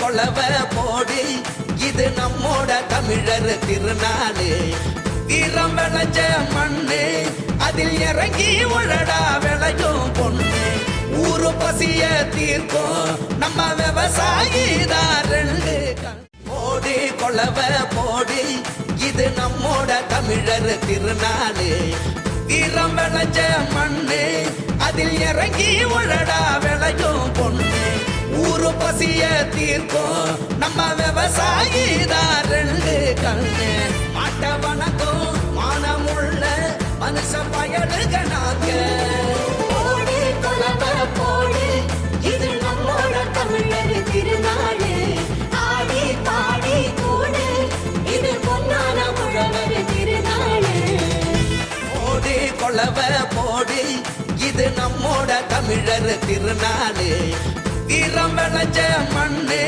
கொலவ போடி இது நம்மோட தமிழர் திருநாளு வீரம் விளைஞ்ச மண்ணு அதில் இறங்கி உழடா விளையும் பொண்ணு ஊரு பசிய தீர்க்கும் நம்ம விவசாயி தான் ரெண்டு போடி கொலவ போடி இது நம்மோட தமிழர் திருநாளு வீரம் விளைஞ்ச மண்ணு அதில் இறங்கி உழடா விளையும் பொண்ணு ஊரு பசிய தீர்க்கும் நம்ம விவசாயி தான் ரெண்டு கண்ணு மாட்ட வணக்கம் மானமுள்ள மனுஷ பயலுக நாங்க போடு கொலவ போடு இது நம்மோட தமிழர் திருநாடு ஆடி பாடி கூடு இது பொன்னான உழவர் திருநாடு போடி கொலவ போடி இது நம்மோட தமிழர் திருநாளு வீரம் விளைஞ்ச மண்ணு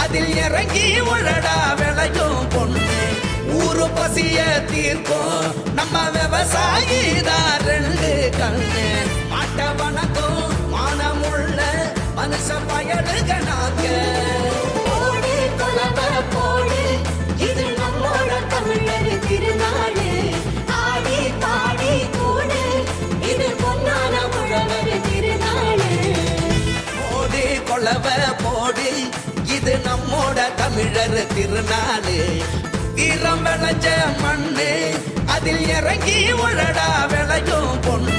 அதில் இறங்கி உழடா விளையும் பொண்ணு ஊரு பசிய தீர்க்கும் நம்ம விவசாயி தான் ரெண்டு கண்ணு மாட்ட வணக்கம் மானமுள்ள மனுஷ பயலுக நாங்க போடு கொலவ போடு இது நம்மோட தமிழர் திருநாடு ஆடி பாடி கூடு இது பொன்னான உழவர் திருநாடு போடி கொலவ போடி இது நம்மோட தமிழர் திருநாளு வீரம் விளைஞ்ச மண்ணு அதில் இறங்கி உழடா விளையும் பொண்ணு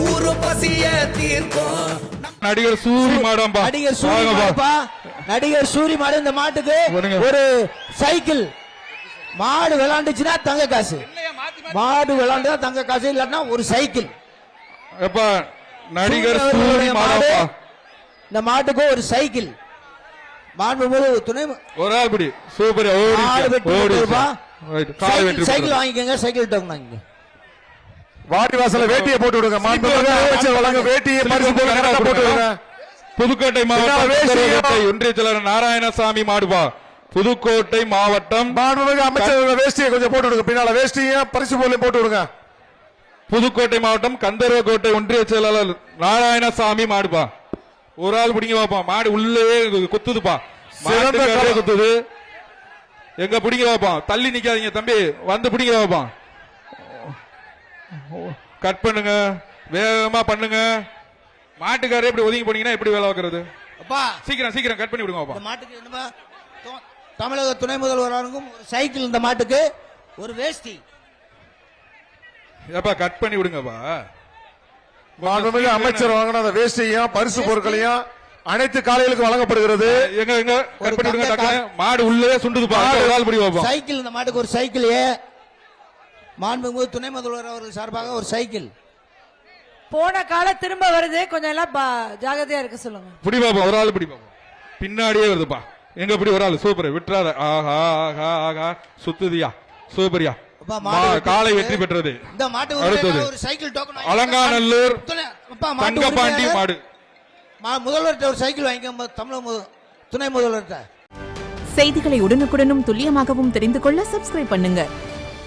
ஊரு பசிய தீர்க்கும் நடிகர் சூரி மாடம்பா நடிகர் சூரி மாடுப்பா நடிகர் சூரி மாடு இந்த மாட்டுக்கு ஒரு சைக்கிள் மாடு விளையாண்டுச்சுன்னா தங்க காசு மாடு விளையாண்டா தங்க காசு இல்லன்னா ஒரு சைக்கிள் எப்பா நடிகர் சூரி மாடம்பா இந்த மாட்டுக்கு ஒரு சைக்கிள் மாண்புமிகு துணை ஒரு ஆள் படி சூப்பர் சைக்கிள் வாங்கிக்கோங்க சைக்கிள் டோக்கன் வாங்கிக்கோங்க வாடி வாசல வேட்டியை போட்டு விடுங்க மாண்புமிகு அமைச்சர் வழங்க வேட்டியை பரிசு போட்டு விடுங்க புதுக்கோட்டை மாவட்டம் ஒன்றிய செயலர் நாராயணசாமி மாடுபா புதுக்கோட்டை மாவட்டம் மாண்புமிகு அமைச்சர் வேஷ்டியை கொஞ்சம் போட்டு விடுங்க பின்னால வேஷ்டியும் பரிசு பொருளையும் போட்டு விடுங்க புதுக்கோட்டை மாவட்டம் கந்தர்வக்கோட்டை ஒன்றிய செயலாளர் நாராயணசாமி மாடுபா ஒரு ஆள் பிடிங்க பாப்பா மாடு உள்ளே குத்துதுப்பா சிறந்த குத்துது எங்க பிடிங்க பாப்பா தள்ளி நிக்காதீங்க தம்பி வந்து பிடிங்க பாப்பா கட் பண்ணுங்க வேகமா பண்ணுங்க மாட்டுக்காரே இப்படி ஒதுங்கி போனீங்கன்னா எப்படி வேலை வைக்கிறது அப்பா சீக்கிரம் சீக்கிரம் கட் பண்ணி விடுங்க பாப்பா இந்த மாட்டுக்கு என்னப்பா தமிழக துணை முதல்வரானுக்கும் ஒரு சைக்கிள் இந்த மாட்டுக்கு ஒரு வேஷ்டி ஏப்பா கட் பண்ணி விடுங்கப்பா மாண்புமிகு அமைச்சர் வாங்கின அந்த வேஷ்டியும் பரிசு பொருட்களையும் அனைத்து காலைகளுக்கு வழங்கப்படுகிறது எங்க எங்க கட் பண்ணி விடுங்க டக்குனு மாடு உள்ளே சுண்டுதுப்பா ஒரு ஆள் பிடி பாப்பா சைக்கிள் இந்த மாட்டுக்கு ஒரு சைக்கிள் மாண்புமிகு துணை முதல்வர் அவர்கள் சார்பாக ஒரு சைக்கிள் போன காலம் திரும்ப வருது கொஞ்சம் எல்லாம் ஜாகிரதையா இருக்க சொல்லுங்க பிடி பாப்பா ஒரு ஆள் பிடி பாப்பா பின்னாடியே வருதுப்பா எங்க பிடி ஒரு ஆள் சூப்பர் விட்டுறாத ஆஹா ஆஹா ஆஹா சுத்துதியா சூப்பரியா காலை வெற்றி பெற்றது இந்த மாட்டு ஒரு சைக்கிள் டோக்கன் அலங்காநல்லூர் தங்கபாண்டி மாடு முதல்வர்கிட்ட ஒரு சைக்கிள் வாங்கிக்க தமிழக துணை முதல்வர்கிட்ட செய்திகளை உடனுக்குடனும் துல்லியமாகவும் தெரிந்து கொள்ள சப்ஸ்கிரைப் பண்ணுங்க.